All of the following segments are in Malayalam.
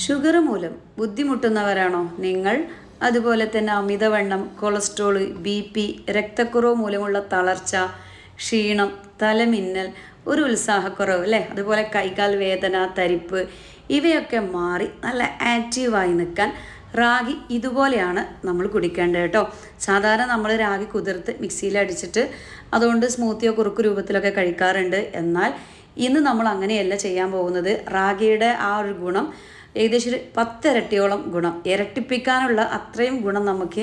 ഷുഗർ മൂലം ബുദ്ധിമുട്ടുന്നവരാണോ നിങ്ങൾ? അതുപോലെ തന്നെ അമിതവണ്ണം, കൊളസ്ട്രോൾ, BP, രക്തക്കുറവ് മൂലമുള്ള തളർച്ച, ക്ഷീണം, തലമിന്നൽ, ഒരു ഉത്സാഹക്കുറവ് അല്ലേ, അതുപോലെ കൈകാൽ വേദന, തരിപ്പ്, ഇവയൊക്കെ മാറി നല്ല ആക്റ്റീവായി നിൽക്കാൻ റാഗി ഇതുപോലെയാണ് നമ്മൾ കുടിക്കേണ്ടത് കേട്ടോ. സാധാരണ നമ്മൾ റാഗി കുതിർത്ത് മിക്സിയിൽ അടിച്ചിട്ട് അതുകൊണ്ട് സ്മൂത്തിയോ കുറുക്ക് രൂപത്തിലൊക്കെ കഴിക്കാറുണ്ട്. എന്നാൽ ഇന്ന് നമ്മൾ അങ്ങനെയല്ല ചെയ്യാൻ പോകുന്നത്. റാഗിയുടെ ആ ഒരു ഗുണം ഏകദേശം ഒരു 10 ഇരട്ടിയോളം ഗുണം, ഇരട്ടിപ്പിക്കാനുള്ള അത്രയും ഗുണം നമുക്ക്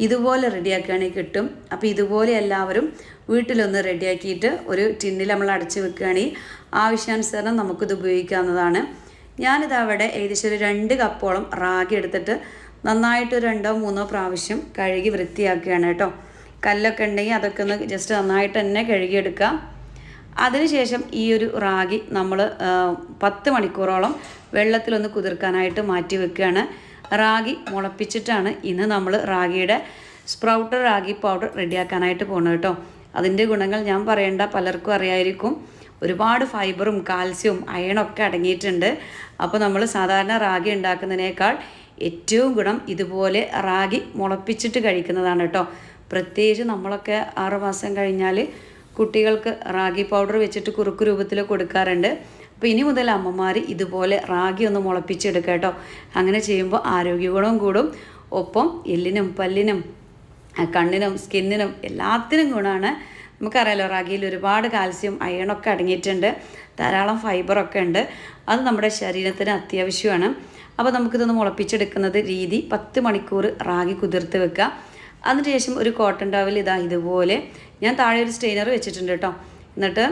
ഇതുപോലെ റെഡിയാക്കുകയാണെങ്കിൽ കിട്ടും. അപ്പോൾ ഇതുപോലെ എല്ലാവരും വീട്ടിലൊന്ന് റെഡിയാക്കിയിട്ട് ഒരു ടിന്നിൽ നമ്മൾ അടച്ച് വെക്കുകയാണെങ്കിൽ ആവശ്യാനുസരണം നമുക്കിത് ഉപയോഗിക്കാവുന്നതാണ്. ഞാനിത് അവിടെ ഏകദേശം ഒരു 2 കപ്പോളം റാഗി എടുത്തിട്ട് നന്നായിട്ട് 2-3 പ്രാവശ്യം കഴുകി വൃത്തിയാക്കുകയാണ് കേട്ടോ. കല്ലൊക്കെ ഉണ്ടെങ്കിൽ അതൊക്കെ ഒന്ന് ജസ്റ്റ് നന്നായിട്ട് തന്നെ കഴുകിയെടുക്കാം. അതിനുശേഷം ഈ ഒരു റാഗി നമ്മൾ 10 മണിക്കൂറോളം വെള്ളത്തിലൊന്ന് കുതിർക്കാനായിട്ട് മാറ്റി വെക്കുകയാണ്. റാഗി മുളപ്പിച്ചിട്ടാണ് ഇന്ന് നമ്മൾ റാഗിയുടെ സ്പ്രൗട്ടർ റാഗി പൗഡർ റെഡിയാക്കാനായിട്ട് പോകുന്നത് കേട്ടോ. അതിൻ്റെ ഗുണങ്ങൾ ഞാൻ പറയേണ്ട, പലർക്കും അറിയായിരിക്കും. ഒരുപാട് ഫൈബറും കാൽസ്യവും അയണൊക്കെ അടങ്ങിയിട്ടുണ്ട്. അപ്പോൾ നമ്മൾ സാധാരണ റാഗി ഉണ്ടാക്കുന്നതിനേക്കാൾ ഏറ്റവും ഗുണം ഇതുപോലെ റാഗി മുളപ്പിച്ചിട്ട് കഴിക്കുന്നതാണ് കേട്ടോ. പ്രത്യേകിച്ച് നമ്മളൊക്കെ 6 മാസം കഴിഞ്ഞാൽ കുട്ടികൾക്ക് റാഗി പൗഡർ വെച്ചിട്ട് കുറുക്ക് രൂപത്തിൽ കൊടുക്കാറുണ്ട്. അപ്പോൾ ഇനി മുതൽ അമ്മമാർ ഇതുപോലെ റാഗി ഒന്ന് മുളപ്പിച്ചെടുക്കുക കേട്ടോ. അങ്ങനെ ചെയ്യുമ്പോൾ ആരോഗ്യഗുണവും കൂടും, ഒപ്പം എല്ലിനും പല്ലിനും കണ്ണിനും സ്കിന്നിനും എല്ലാത്തിനും ഗുണമാണ്. നമുക്കറിയാലോ റാഗിയിൽ ഒരുപാട് കാൽസ്യം അയണൊക്കെ അടങ്ങിയിട്ടുണ്ട്, ധാരാളം ഫൈബറൊക്കെ ഉണ്ട്. അത് നമ്മുടെ ശരീരത്തിന് അത്യാവശ്യമാണ്. അപ്പോൾ നമുക്കിതൊന്ന് മുളപ്പിച്ചെടുക്കുന്നത് രീതി 10 മണിക്കൂർ റാഗി കുതിർത്ത് വെക്കുക. അതിനുശേഷം ഒരു കോട്ടൺ ടവൽ ഇതുപോലെ ഞാൻ താഴെ ഒരു സ്റ്റെയിനർ വെച്ചിട്ടുണ്ട് കേട്ടോ. എന്നിട്ട്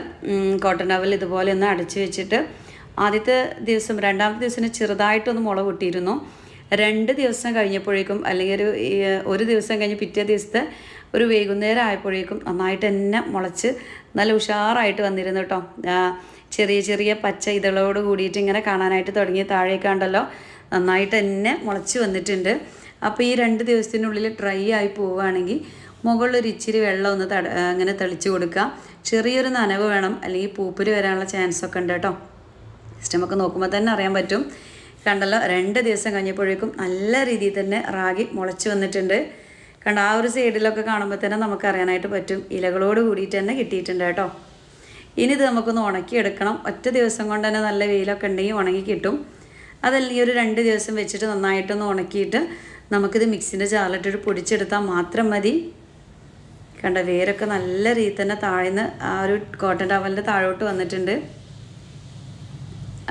കോട്ടൺ ടവൽ ഇതുപോലെ ഒന്ന് അടച്ച് വെച്ചിട്ട് ആദ്യത്തെ ദിവസം 2ാമത്തെ ദിവസം ചെറുതായിട്ടൊന്ന് മുള പൊട്ടിയിരുന്നു. 2 ദിവസം കഴിഞ്ഞപ്പോഴേക്കും അല്ലെങ്കിൽ ഒരു ദിവസം കഴിഞ്ഞ് പിറ്റേ ദിവസത്തെ ഒരു വൈകുന്നേരം ആയപ്പോഴേക്കും നന്നായിട്ട് തന്നെ മുളച്ച് നല്ല ഉഷാറായിട്ട് വന്നിരുന്നു കേട്ടോ. ചെറിയ ചെറിയ പച്ച ഇതളോട് കൂടിയിട്ട് ഇങ്ങനെ കാണാനായിട്ട് തുടങ്ങി. താഴേക്കാണ്ടല്ലോ നന്നായിട്ട് തന്നെ മുളച്ച് വന്നിട്ടുണ്ട്. അപ്പോൾ ഈ 2 ദിവസത്തിനുള്ളിൽ ഡ്രൈ ആയി പോവുകയാണെങ്കിൽ മുകളിലൊരു ഇച്ചിരി വെള്ളം ഒന്ന് അങ്ങനെ തെളിച്ച് കൊടുക്കുക. ചെറിയൊരു നനവ് വേണം, അല്ലെങ്കിൽ പൂപ്പര് വരാനുള്ള ചാൻസൊക്കെ ഉണ്ട് കേട്ടോ. സിസ്റ്റമൊക്കെ നോക്കുമ്പോൾ തന്നെ അറിയാൻ പറ്റും. കണ്ടല്ലോ 2 ദിവസം കഴിഞ്ഞപ്പോഴേക്കും നല്ല രീതിയിൽ തന്നെ റാഗി മുളച്ച് വന്നിട്ടുണ്ട്. കണ്ട ആ ഒരു സൈഡിലൊക്കെ കാണുമ്പോൾ തന്നെ നമുക്കറിയാനായിട്ട് പറ്റും, ഇലകളോട് കൂടിയിട്ട് തന്നെ കിട്ടിയിട്ടുണ്ട് കേട്ടോ. ഇനി ഇത് നമുക്കൊന്ന് ഉണക്കിയെടുക്കണം. ഒറ്റ ദിവസം കൊണ്ട് തന്നെ നല്ല വെയിലൊക്കെ ഉണ്ടെങ്കിൽ ഉണങ്ങി കിട്ടും. അതല്ലെങ്കിൽ ഒരു 2 ദിവസം വെച്ചിട്ട് നന്നായിട്ടൊന്ന് ഉണക്കിയിട്ട് നമുക്കിത് മിക്സിൻ്റെ ജാറിലിട്ടിട്ട് പൊടിച്ചെടുത്താൽ മാത്രം മതി. കണ്ട വേരൊക്കെ നല്ല രീതിയിൽ തന്നെ താഴ്ന്ന് ആ ഒരു കോട്ടൺ ടവലിൻ്റെ താഴോട്ട് വന്നിട്ടുണ്ട്.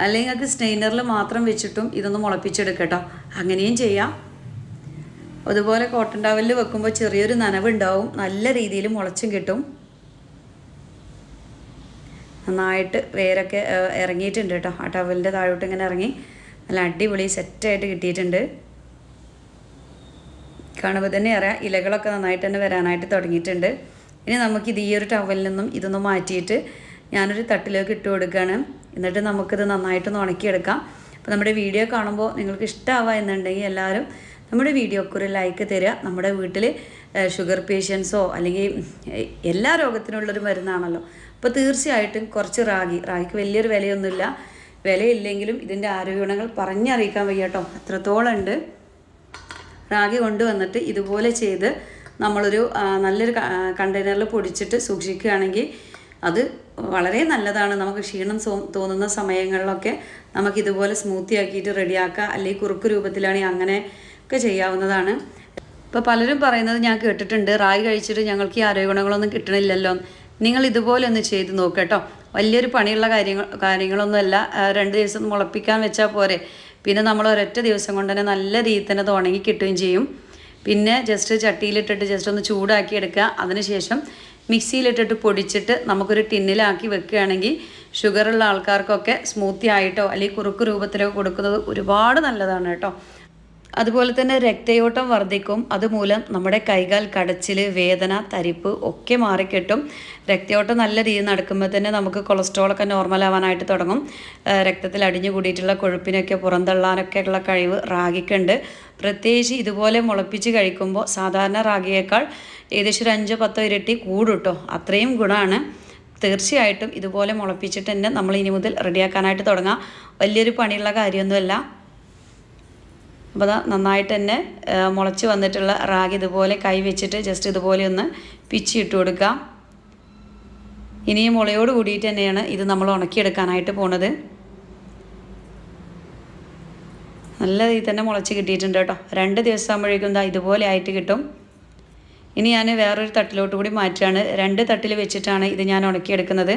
അല്ലെങ്കിൽ നിങ്ങൾക്ക് സ്റ്റെയിനറിൽ മാത്രം വെച്ചിട്ടും ഇതൊന്ന് മുളപ്പിച്ചെടുക്കുക കേട്ടോ, അങ്ങനെയും ചെയ്യാം. അതുപോലെ കോട്ടൺ ടവലിൽ വെക്കുമ്പോൾ ചെറിയൊരു നനവുണ്ടാവും, നല്ല രീതിയിൽ മുളച്ചും കിട്ടും. നന്നായിട്ട് വേരൊക്കെ ഇറങ്ങിയിട്ടുണ്ട് കേട്ടോ. ആ ടവലിൻ്റെ താഴോട്ട് ഇങ്ങനെ ഇറങ്ങി നല്ല അടിപൊളി സെറ്റായിട്ട് കിട്ടിയിട്ടുണ്ട്. കാണുമ്പോൾ തന്നെ അറിയാം ഇലകളൊക്കെ നന്നായിട്ട് തന്നെ വരാനായിട്ട് തുടങ്ങിയിട്ടുണ്ട്. ഇനി നമുക്കിത് ഈ ഒരു ടവലിൽ നിന്നും ഇതൊന്ന് മാറ്റിയിട്ട് ഞാനൊരു തട്ടിലേക്ക് ഇട്ട് കൊടുക്കുകയാണ്. എന്നിട്ട് നമുക്കിത് നന്നായിട്ടൊന്ന് ഉണക്കിയെടുക്കാം. അപ്പോൾ നമ്മുടെ വീഡിയോ കാണുമ്പോൾ നിങ്ങൾക്ക് ഇഷ്ടമാവുക എന്നുണ്ടെങ്കിൽ എല്ലാവരും നമ്മുടെ വീഡിയോക്ക് ഒരു ലൈക്ക് തരിക. നമ്മുടെ വീട്ടിൽ ഷുഗർ പേഷ്യൻസോ അല്ലെങ്കിൽ എല്ലാ രോഗത്തിനുള്ളൊരു മരുന്നാണല്ലോ. അപ്പോൾ തീർച്ചയായിട്ടും കുറച്ച് റാഗിക്ക് വലിയൊരു വിലയൊന്നുമില്ല. വിലയില്ലെങ്കിലും ഇതിൻ്റെ ആരോഗ്യഗുണങ്ങൾ പറഞ്ഞറിയിക്കാൻ വയ്യ കേട്ടോ, അത്രത്തോളം ഉണ്ട്. റാഗി കൊണ്ടുവന്നിട്ട് ഇതുപോലെ ചെയ്ത് നമ്മളൊരു നല്ലൊരു കണ്ടെയ്നറിൽ പൊടിച്ചിട്ട് സൂക്ഷിക്കുകയാണെങ്കിൽ അത് വളരെ നല്ലതാണ്. നമുക്ക് ക്ഷീണം തോന്നുന്ന സമയങ്ങളിലൊക്കെ നമുക്കിതുപോലെ സ്മൂത്തി ആക്കിയിട്ട് റെഡിയാക്കാം. അല്ലെങ്കിൽ കുറുക്ക് രൂപത്തിലാണെങ്കിൽ അങ്ങനെയൊക്കെ ചെയ്യാവുന്നതാണ്. ഇപ്പോൾ പലരും പറയുന്നത് ഞാൻ കേട്ടിട്ടുണ്ട്, റാഗി കഴിച്ചിട്ട് ഞങ്ങൾക്ക് ഈ ആരോഗ്യഗുണങ്ങളൊന്നും കിട്ടണില്ലല്ലോ. നിങ്ങൾ ഇതുപോലെ ഒന്ന് ചെയ്ത് നോക്കുക കേട്ടോ. വലിയൊരു പണിയുള്ള കാര്യങ്ങളൊന്നുമല്ല. 2 ദിവസം മുളപ്പിക്കാൻ വെച്ചാൽ പോരെ. പിന്നെ നമ്മൾ ഒരൊറ്റ ദിവസം കൊണ്ട് തന്നെ നല്ല രീതിയിൽ തന്നെ അത് ഉണങ്ങി കിട്ടുകയും ചെയ്യും. പിന്നെ ജസ്റ്റ് ചട്ടിയിലിട്ടിട്ട് ജസ്റ്റ് ഒന്ന് ചൂടാക്കി എടുക്കുക. അതിനുശേഷം മിക്സിയിലിട്ടിട്ട് പൊടിച്ചിട്ട് നമുക്കൊരു ടിന്നിലാക്കി വെക്കുകയാണെങ്കിൽ ഷുഗറുള്ള ആൾക്കാർക്കൊക്കെ സ്മൂത്തി ആയിട്ടോ അല്ലെങ്കിൽ കുറുക്ക് രൂപത്തിലോ കൊടുക്കുന്നത് ഒരുപാട് നല്ലതാണ് കേട്ടോ. അതുപോലെ തന്നെ രക്തയോട്ടം വർദ്ധിക്കും. അതുമൂലം നമ്മുടെ കൈകാൽ കടച്ചിൽ, വേദന, തരിപ്പ് ഒക്കെ മാറിക്കിട്ടും. രക്തയോട്ടം നല്ല രീതിയിൽ നടക്കുമ്പോൾ തന്നെ നമുക്ക് കൊളസ്ട്രോളൊക്കെ നോർമലാവാനായിട്ട് തുടങ്ങും. രക്തത്തിൽ അടിഞ്ഞു കൂടിയിട്ടുള്ള കൊഴുപ്പിനൊക്കെ പുറന്തള്ളാനൊക്കെ ഉള്ള കഴിവ് റാഗിക്കുണ്ട്. പ്രത്യേകിച്ച് ഇതുപോലെ മുളപ്പിച്ച് കഴിക്കുമ്പോൾ സാധാരണ റാഗിയേക്കാൾ ഏകദേശം ഒരു 5-10 ഇരട്ടി കൂടും കേട്ടോ. അത്രയും ഗുണമാണ്. തീർച്ചയായിട്ടും ഇതുപോലെ മുളപ്പിച്ചിട്ട് തന്നെ നമ്മൾ ഇനി മുതൽ റെഡിയാക്കാനായിട്ട് തുടങ്ങാം. വലിയൊരു പണിയുള്ള കാര്യമൊന്നുമല്ല. അപ്പോൾ അതാ നന്നായിട്ട് തന്നെ മുളച്ച് വന്നിട്ടുള്ള റാഗി ഇതുപോലെ കൈ വെച്ചിട്ട് ജസ്റ്റ് ഇതുപോലെ ഒന്ന് പിച്ചിട്ട് കൊടുക്കുക. ഇനിയും മുളയോട് കൂടിയിട്ട് തന്നെയാണ് ഇത് നമ്മൾ ഉണക്കിയെടുക്കാനായിട്ട് പോണത്. നല്ല രീതിയിൽ തന്നെ മുളച്ച് കിട്ടിയിട്ടുണ്ട് കേട്ടോ. 2 ദിവസം ആകുമ്പോഴേക്കും എന്താ ഇതുപോലെ ആയിട്ട് കിട്ടും. ഇനി ഞാൻ വേറൊരു തട്ടിലോട്ട് കൂടി മാറ്റുകയാണ്. 2 തട്ടിൽ വെച്ചിട്ടാണ് ഇത് ഞാൻ ഉണക്കിയെടുക്കുന്നത്.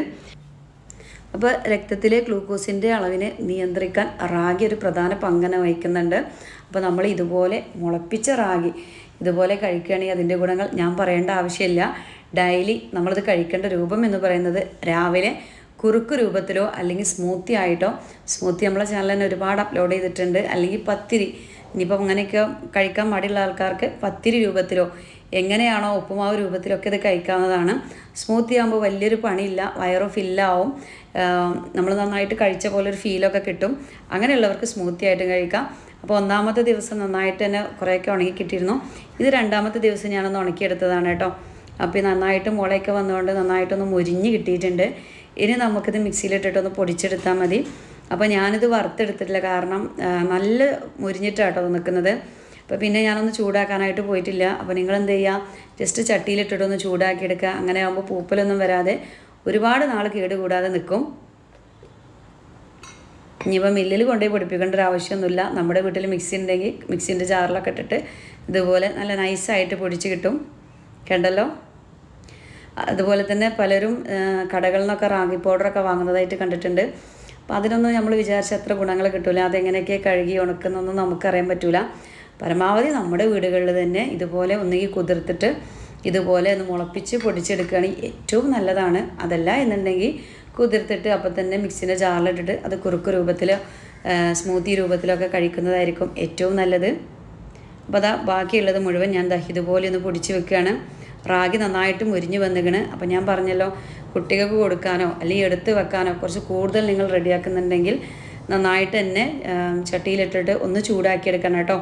അപ്പോൾ രക്തത്തിലെ ഗ്ലൂക്കോസിൻ്റെ അളവിനെ നിയന്ത്രിക്കാൻ റാഗി ഒരു പ്രധാന പങ്ക് വഹിക്കുന്നുണ്ട്. അപ്പോൾ നമ്മൾ ഇതുപോലെ മുളപ്പിച്ച റാഗി ഇതുപോലെ കഴിക്കുകയാണെങ്കിൽ അതിൻ്റെ ഗുണങ്ങൾ ഞാൻ പറയേണ്ട ആവശ്യമില്ല. ഡെയിലി നമ്മളിത് കഴിക്കേണ്ട രൂപം എന്ന് പറയുന്നത് രാവിലെ കുറുക്ക് രൂപത്തിലോ അല്ലെങ്കിൽ സ്മൂത്തി ആയിട്ടോ, സ്മൂത്തി നമ്മളെ ചാനലിൽ തന്നെ ഒരുപാട് അപ്ലോഡ് ചെയ്തിട്ടുണ്ട്, അല്ലെങ്കിൽ പത്തിരി, ഇനിയിപ്പോൾ അങ്ങനെയൊക്കെ കഴിക്കാൻ മടിയുള്ള ആൾക്കാർക്ക് പത്തിരി രൂപത്തിലോ എങ്ങനെയാണോ ഉപ്പുമാവ് രൂപത്തിലൊക്കെ ഇത് കഴിക്കാവുന്നതാണ്. സ്മൂത്തി ആകുമ്പോൾ വലിയൊരു പണിയില്ല, വയറ് ഫില്ലാവും, നമ്മൾ നന്നായിട്ട് കഴിച്ച പോലെ ഒരു ഫീലൊക്കെ കിട്ടും. അങ്ങനെയുള്ളവർക്ക് സ്മൂത്തി ആയിട്ട് കഴിക്കാം. അപ്പോൾ 1ാമത്തെ ദിവസം നന്നായിട്ട് തന്നെ കുറേയൊക്കെ ഉണങ്ങി കിട്ടിയിരുന്നു. ഇത് 2ാമത്തെ ദിവസം ഞാനൊന്ന് ഉണക്കിയെടുത്തതാണ് കേട്ടോ. അപ്പോൾ നന്നായിട്ട് മുളയൊക്കെ വന്നുകൊണ്ട് നന്നായിട്ടൊന്ന് മുരിഞ്ഞ് കിട്ടിയിട്ടുണ്ട്. ഇനി നമുക്കിത് മിക്സിയിലിട്ടിട്ടൊന്ന് പൊടിച്ചെടുത്താൽ മതി. അപ്പോൾ ഞാനിത് വറുത്തെടുത്തിട്ടില്ല, കാരണം നല്ല മുരിഞ്ഞിട്ടാട്ടോ നിൽക്കുന്നത്. അപ്പോൾ പിന്നെ ഞാനൊന്ന് ചൂടാക്കാനായിട്ട് പോയിട്ടില്ല. അപ്പോൾ നിങ്ങൾ എന്ത് ചെയ്യുക, ജസ്റ്റ് ചട്ടിയിലിട്ടിട്ടൊന്ന് ചൂടാക്കിയെടുക്കുക. അങ്ങനെ ആകുമ്പോൾ പൂപ്പലൊന്നും വരാതെ ഒരുപാട് നാൾ കേടുകൂടാതെ നിൽക്കും. ഇനിയിപ്പോൾ മില്ലിൽ കൊണ്ടുപോയി പൊടിപ്പിക്കേണ്ട ഒരു ആവശ്യമൊന്നുമില്ല. നമ്മുടെ വീട്ടിൽ മിക്സി ഉണ്ടെങ്കിൽ മിക്സിൻ്റെ ജാറിലൊക്കെ ഇട്ടിട്ട് ഇതുപോലെ നല്ല നൈസായിട്ട് പൊടിച്ച് കിട്ടും. കണ്ടല്ലോ. അതുപോലെ തന്നെ പലരും കടകളിൽ നിന്നൊക്കെ റാഗി പൗഡറൊക്കെ വാങ്ങുന്നതായിട്ട് കണ്ടിട്ടുണ്ട്. അപ്പോൾ അതിനൊന്നും നമ്മൾ വിചാരിച്ച അത്ര ഗുണങ്ങൾ കിട്ടില്ല. അതെങ്ങനെയൊക്കെ കഴുകി ഉണക്കുന്നൊന്നും നമുക്കറിയാൻ പറ്റില്ല. പരമാവധി നമ്മുടെ വീടുകളിൽ തന്നെ ഇതുപോലെ ഒന്നുകിൽ കുതിർത്തിട്ട് ഇതുപോലെ ഒന്ന് മുളപ്പിച്ച് പൊടിച്ചെടുക്കുകയാണെങ്കിൽ ഏറ്റവും നല്ലതാണ്. അതല്ല എന്നുണ്ടെങ്കിൽ കുതിർത്തിട്ട് അപ്പം തന്നെ മിക്സിൻ്റെ ജാറിലിട്ടിട്ട് അത് കുറുക്ക് രൂപത്തിൽ സ്മൂത്തി രൂപത്തിലൊക്കെ കഴിക്കുന്നതായിരിക്കും ഏറ്റവും നല്ലത്. അപ്പോൾ അതാ ബാക്കിയുള്ളത് മുഴുവൻ ഞാൻ ഇതുപോലെ ഒന്ന് പൊടിച്ച് വെക്കുകയാണ്. റാഗി നന്നായിട്ട് മുരിഞ്ഞ് വന്നിക്കണ്. അപ്പോൾ ഞാൻ പറഞ്ഞല്ലോ, കുട്ടികൾക്ക് കൊടുക്കാനോ അല്ലെങ്കിൽ എടുത്ത് വെക്കാനോ കുറച്ച് കൂടുതൽ നിങ്ങൾ റെഡിയാക്കുന്നുണ്ടെങ്കിൽ നന്നായിട്ട് തന്നെ ചട്ടിയിലിട്ടിട്ട് ഒന്ന് ചൂടാക്കിയെടുക്കണം കേട്ടോ.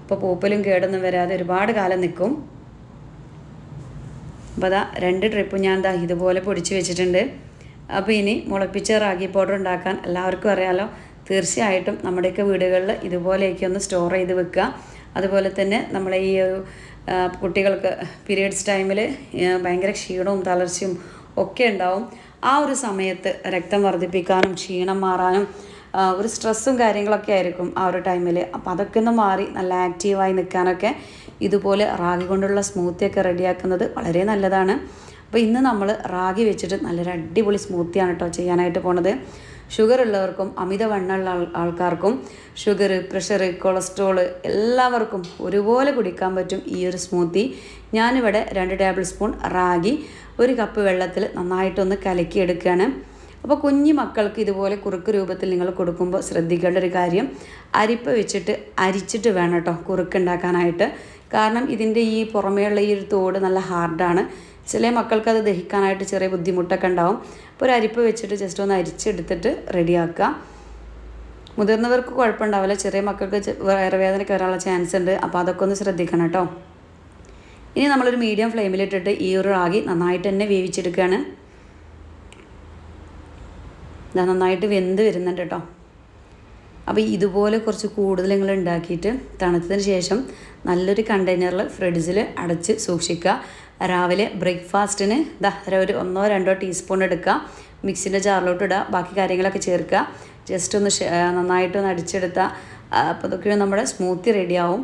അപ്പോൾ പൂപ്പലും കേടൊന്നും വരാതെ ഒരുപാട് കാലം നിൽക്കും. അപ്പോൾ അതാ 2 ട്രിപ്പ് ഞാൻ ഇതുപോലെ പൊടിച്ച് വെച്ചിട്ടുണ്ട്. അപ്പോൾ ഇനി മുളപ്പിച്ച റാഗി പൗഡർ ഉണ്ടാക്കാൻ എല്ലാവർക്കും അറിയാമല്ലോ. തീർച്ചയായിട്ടും നമ്മുടെയൊക്കെ വീടുകളിൽ ഇതുപോലെയൊക്കെ ഒന്ന് സ്റ്റോർ ചെയ്ത് വെക്കുക. അതുപോലെ തന്നെ നമ്മളെ ഈ ഒരു കുട്ടികൾക്ക് പീരിയഡ്സ് ടൈമിൽ ഭയങ്കര ക്ഷീണവും തളർച്ചയും ഒക്കെ ഉണ്ടാവും. ആ ഒരു സമയത്ത് രക്തം വർദ്ധിപ്പിക്കാനും ക്ഷീണം മാറാനും ഒരു സ്ട്രെസ്സും കാര്യങ്ങളൊക്കെ ആയിരിക്കും ആ ഒരു ടൈമിൽ. അപ്പോൾ അതൊക്കെ ഒന്ന് മാറി നല്ല ആക്റ്റീവായി നിൽക്കാനൊക്കെ ഇതുപോലെ റാഗി കൊണ്ടുള്ള സ്മൂത്തിയൊക്കെ റെഡിയാക്കുന്നത് വളരെ നല്ലതാണ്. അപ്പോൾ ഇന്ന് നമ്മൾ റാഗി വെച്ചിട്ട് നല്ലൊരു അടിപൊളി സ്മൂത്തിയാണ് കേട്ടോ ചെയ്യാനായിട്ട് പോണത്. ഷുഗർ ഉള്ളവർക്കും അമിതവണ്ണമുള്ള ആൾക്കാർക്കും ഷുഗർ, പ്രഷർ, കൊളസ്ട്രോൾ എല്ലാവർക്കും ഒരുപോലെ കുടിക്കാൻ പറ്റും ഈ ഒരു സ്മൂത്തി. ഞാനിവിടെ 2 ടേബിൾ സ്പൂൺ റാഗി 1 കപ്പ് വെള്ളത്തിൽ നന്നായിട്ടൊന്ന് കലക്കിയെടുക്കുകയാണ്. അപ്പോൾ കുഞ്ഞു മക്കൾക്ക് ഇതുപോലെ കുറുക്ക് രൂപത്തിൽ നിങ്ങൾ കൊടുക്കുമ്പോൾ ശ്രദ്ധിക്കേണ്ട ഒരു കാര്യം, അരിപ്പ വെച്ചിട്ട് അരിച്ചിട്ട് വേണം കേട്ടോ കുറുക്കുണ്ടാക്കാനായിട്ട്. കാരണം ഇതിൻ്റെ ഈ പുറമേയുള്ള ഈ ഒരു തോട് നല്ല ഹാർഡാണ്. ചില മക്കൾക്ക് അത് ദഹിക്കാനായിട്ട് ചെറിയ ബുദ്ധിമുട്ടൊക്കെ ഉണ്ടാവും. അപ്പോൾ ഒരു അരിപ്പ വെച്ചിട്ട് ജസ്റ്റ് ഒന്ന് അരിച്ചെടുത്തിട്ട് റെഡിയാക്കുക. മുതിർന്നവർക്ക് കുഴപ്പമുണ്ടാവില്ല, ചെറിയ മക്കൾക്ക് വയറുവേദനയ്ക്ക് വരാനുള്ള ചാൻസ് ഉണ്ട്. അപ്പോൾ അതൊക്കെ ഒന്ന് ശ്രദ്ധിക്കണം കേട്ടോ. ഇനി നമ്മളൊരു മീഡിയം ഫ്ലെയിമിലിട്ടിട്ട് ഈ ഒരു റാഗി നന്നായിട്ട് തന്നെ വേവിച്ചെടുക്കുകയാണ്. നന്നായിട്ട് വെന്ത് വരുന്നുണ്ട് കേട്ടോ. അപ്പോൾ ഇതുപോലെ കുറച്ച് കൂടുതൽ നിങ്ങൾ ഉണ്ടാക്കിയിട്ട് തണുത്തതിന് ശേഷം നല്ലൊരു കണ്ടെയ്നറിൽ ഫ്രിഡ്ജിൽ അടച്ച് സൂക്ഷിക്കുക. രാവിലെ ബ്രേക്ക്ഫാസ്റ്റിന് ഒരു 1-2 ടീസ്പൂൺ എടുക്കുക, മിക്സിൻ്റെ ജാറിലോട്ട് ഇടുക, ബാക്കി കാര്യങ്ങളൊക്കെ ചേർക്കുക. ജസ്റ്റ് ഒന്ന് നന്നായിട്ടൊന്ന് അടിച്ചെടുത്താൽ അപ്പോൾ ഇതൊക്കെ നമ്മുടെ സ്മൂത്തി റെഡിയാവും.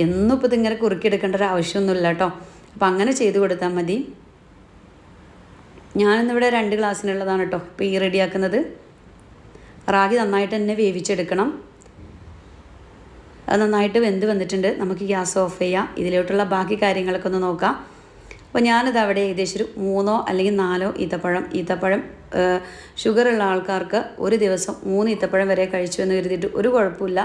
എന്നും ഇപ്പോൾ ഇതിങ്ങനെ കുറുക്കിയെടുക്കേണ്ട ഒരു ആവശ്യമൊന്നുമില്ല കേട്ടോ. അപ്പോൾ അങ്ങനെ ചെയ്ത് കൊടുത്താൽ മതി. ഞാനിന്നിവിടെ 2 ഗ്ലാസ്സിനുള്ളതാണ് കേട്ടോ ഇപ്പോൾ ഈ റെഡിയാക്കുന്നത്. റാഗി നന്നായിട്ട് തന്നെ വേവിച്ചെടുക്കണം. അത് നന്നായിട്ട് വെന്ത് വന്നിട്ടുണ്ട്. നമുക്ക് ഗ്യാസ് ഓഫ് ചെയ്യാം. ഇതിലോട്ടുള്ള ബാക്കി കാര്യങ്ങളൊക്കെ ഒന്ന് നോക്കാം. അപ്പോൾ ഞാനിത് അവിടെ ഏകദേശം ഒരു 3 അല്ലെങ്കിൽ 4 ഈത്തപ്പഴം ഷുഗറുള്ള ആൾക്കാർക്ക് ഒരു ദിവസം 3 ഈത്തപ്പഴം വരെ കഴിച്ചു എന്ന് കരുതിയിട്ട് ഒരു കുഴപ്പമില്ല.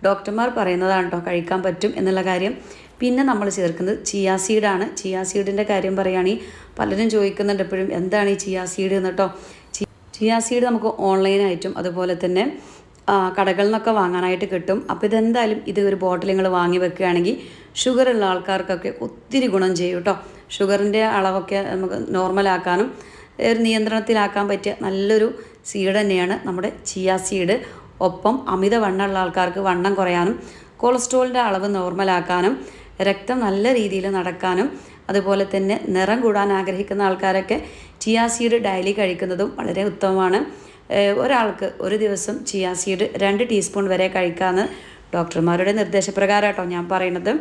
ഡോക്ടർമാർ പറയുന്നതാണ് കേട്ടോ കഴിക്കാൻ പറ്റും എന്നുള്ള കാര്യം. പിന്നെ നമ്മൾ ചേർക്കുന്നത് ചിയാ സീഡാണ്. ചിയാ സീഡിൻ്റെ കാര്യം പറയുകയാണെങ്കിൽ പലരും ചോദിക്കുന്നുണ്ട് എപ്പോഴും എന്താണ് ഈ ചിയാ സീഡ് എന്ന് കേട്ടോ. ചിയാ സീഡ് നമുക്ക് ഓൺലൈനായിട്ടും അതുപോലെ തന്നെ കടകളിൽ നിന്നൊക്കെ വാങ്ങാനായിട്ട് കിട്ടും. അപ്പോൾ ഇതെന്തായാലും ഇത് ഒരു ബോട്ടിൽ നിങ്ങൾ വാങ്ങി വെക്കുകയാണെങ്കിൽ ഷുഗറുള്ള ആൾക്കാർക്കൊക്കെ ഒത്തിരി ഗുണം ചെയ്യും കേട്ടോ. ഷുഗറിൻ്റെ അളവൊക്കെ നമുക്ക് നോർമലാക്കാനും ഒരു നിയന്ത്രണത്തിലാക്കാൻ പറ്റിയ നല്ലൊരു സീഡ് തന്നെയാണ് നമ്മുടെ ചിയാ സീഡ്. ഒപ്പം അമിതവണ്ണമുള്ള ആൾക്കാർക്ക് വണ്ണം കുറയാനും കൊളസ്ട്രോളിൻ്റെ അളവ് നോർമലാക്കാനും രക്തം നല്ല രീതിയിൽ നടക്കാനും അതുപോലെ തന്നെ നിറം കൂടാൻ ആഗ്രഹിക്കുന്ന ആൾക്കാരൊക്കെ ചിയാ സീഡ് ഡെയിലി കഴിക്കുന്നതും വളരെ ഉത്തമമാണ്. ഒരാൾക്ക് ഒരു ദിവസം ചിയാ സീഡ് 2 ടീസ്പൂൺ വരെ കഴിക്കാമെന്ന് ഡോക്ടർമാരുടെ നിർദ്ദേശപ്രകാരം കേട്ടോ ഞാൻ പറയുന്നത്.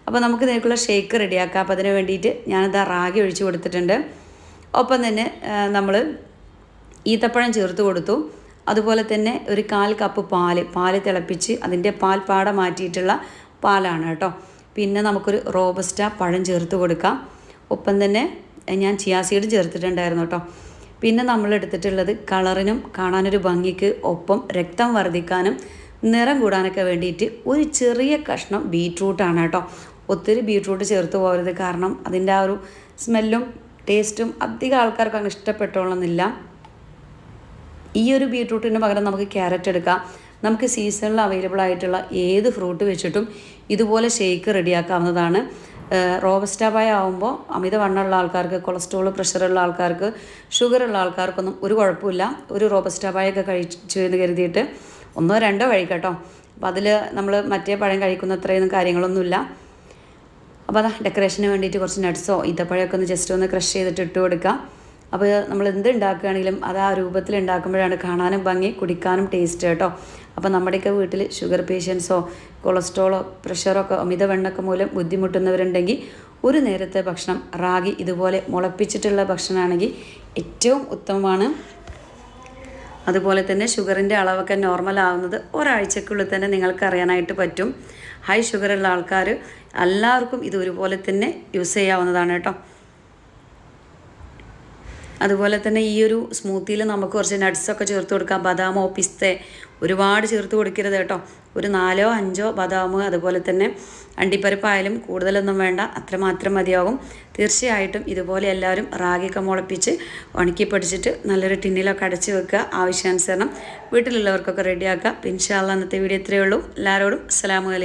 അപ്പോൾ നമുക്ക് ഇതിലേക്കുള്ള ഷേക്ക് റെഡിയാക്കാം. അപ്പോൾ അതിന് വേണ്ടിയിട്ട് ഞാനിതാ റാഗി ഒഴിച്ച് കൊടുത്തിട്ടുണ്ട്. ഒപ്പം തന്നെ നമ്മൾ ഈത്തപ്പഴം ചേർത്ത് കൊടുത്തു. അതുപോലെ തന്നെ ഒരു 1/4 കപ്പ് പാല് തിളപ്പിച്ച് അതിൻ്റെ പാൽപ്പാട മാറ്റിയിട്ടുള്ള പാലാണ് കേട്ടോ. പിന്നെ നമുക്കൊരു റോബസ്റ്റ പഴം ചേർത്ത് കൊടുക്കാം. ഒപ്പം തന്നെ ഞാൻ ചിയാ സീഡ് ചേർത്തിട്ടുണ്ടായിരുന്നു കേട്ടോ. പിന്നെ നമ്മൾ എടുത്തിട്ടുള്ളത് കളറിനും കാണാനൊരു ഭംഗിക്ക് ഒപ്പം രക്തം വർദ്ധിക്കാനും നിറം കൂടാനൊക്കെ വേണ്ടിയിട്ട് ഒരു ചെറിയ കഷ്ണം ബീട്രൂട്ടാണ് കേട്ടോ. ഒത്തിരി ബീട്രൂട്ട് ചേർത്ത് പോകരുത്, കാരണം അതിൻ്റെ ആ ഒരു സ്മെല്ലും ടേസ്റ്റും അധികം ആൾക്കാർക്ക് അങ്ങനെ ഇഷ്ടപ്പെട്ടോളന്നില്ല. ഈ ഒരു ബീട്രൂട്ടിന് പകരം നമുക്ക് ക്യാരറ്റ് എടുക്കാം. നമുക്ക് സീസണിൽ അവൈലബിൾ ആയിട്ടുള്ള ഏത് ഫ്രൂട്ട് വെച്ചിട്ടും ഇതുപോലെ ഷേക്ക് റെഡിയാക്കാവുന്നതാണ്. റോബസ്റ്റ പായ ആകുമ്പോൾ അമിതവണ്ണമുള്ള ആൾക്കാർക്ക്, കൊളസ്ട്രോൾ പ്രഷറുള്ള ആൾക്കാർക്ക്, ഷുഗറുള്ള ആൾക്കാർക്കൊന്നും ഒരു കുഴപ്പമില്ല. ഒരു റോബസ്റ്റ പായൊക്കെ കഴിച്ചു എന്ന് കരുതിയിട്ട് 1 2 കഴിക്കട്ടോ. അപ്പോൾ അതിൽ നമ്മൾ മറ്റേ പഴം കഴിക്കുന്ന അത്രയൊന്നും കാര്യങ്ങളൊന്നുമില്ല. അപ്പോൾ അതാ ഡെക്കറേഷന് വേണ്ടിയിട്ട് കുറച്ച് നട്ട്സോ ഈത്തപ്പഴമൊക്കെ ഒന്ന് ജസ്റ്റ് ഒന്ന് ക്രഷ് ചെയ്തിട്ട് ഇട്ട് കൊടുക്കാം. അപ്പോൾ നമ്മൾ എന്ത് ഉണ്ടാക്കുകയാണെങ്കിലും അത് ആ രൂപത്തിൽ ഉണ്ടാക്കുമ്പോഴാണ് കാണാനും ഭംഗി, കുടിക്കാനും ടേസ്റ്റ് കേട്ടോ. അപ്പോൾ നമ്മുടെയൊക്കെ വീട്ടിൽ ഷുഗർ പേഷ്യൻസോ കൊളസ്ട്രോളോ പ്രഷറോ ഒക്കെ അമിതവണ്ണമൊക്കെ മൂലം ബുദ്ധിമുട്ടുന്നവരുണ്ടെങ്കിൽ ഒരു നേരത്തെ ഭക്ഷണം റാഗി ഇതുപോലെ മുളപ്പിച്ചിട്ടുള്ള ഭക്ഷണമാണെങ്കിൽ ഏറ്റവും ഉത്തമമാണ്. അതുപോലെ തന്നെ ഷുഗറിൻ്റെ അളവൊക്കെ നോർമൽ ആവുന്നത് ഒരാഴ്ചക്കുള്ളിൽ തന്നെ നിങ്ങൾക്ക് അറിയാനായിട്ട് പറ്റും. ഹൈ ഷുഗറുള്ള ആൾക്കാർ എല്ലാവർക്കും ഇത് ഒരുപോലെ തന്നെ യൂസ് ചെയ്യാവുന്നതാണ് കേട്ടോ. അതുപോലെ തന്നെ ഈ ഒരു സ്മൂത്തിയിൽ നമുക്ക് കുറച്ച് നട്ട്സൊക്കെ ചേർത്ത് കൊടുക്കാം. ബദാമോ പിസ്തേ ഒരുപാട് ചേർത്ത് കൊടുക്കരുത് കേട്ടോ. ഒരു 4 5 ബദാം, അതുപോലെ തന്നെ അണ്ടിപ്പരിപ്പായാലും കൂടുതലൊന്നും വേണ്ട, അത്രമാത്രം മതിയാകും. തീർച്ചയായിട്ടും ഇതുപോലെ എല്ലാവരും റാഗിയൊക്കെ മുളപ്പിച്ച് ഉണക്കി പൊടിച്ചിട്ട് നല്ലൊരു ടിന്നിലൊക്കെ അടച്ച് വെക്കുക. ആവശ്യാനുസരണം വീട്ടിലുള്ളവർക്കൊക്കെ റെഡിയാക്കുക. ഇൻഷാ അല്ലാഹ് ഇന്നത്തെ വീഡിയോ ഇത്രയേ ഉള്ളൂ. എല്ലാവരോടും അസ്സലാമു അലൈക്കും.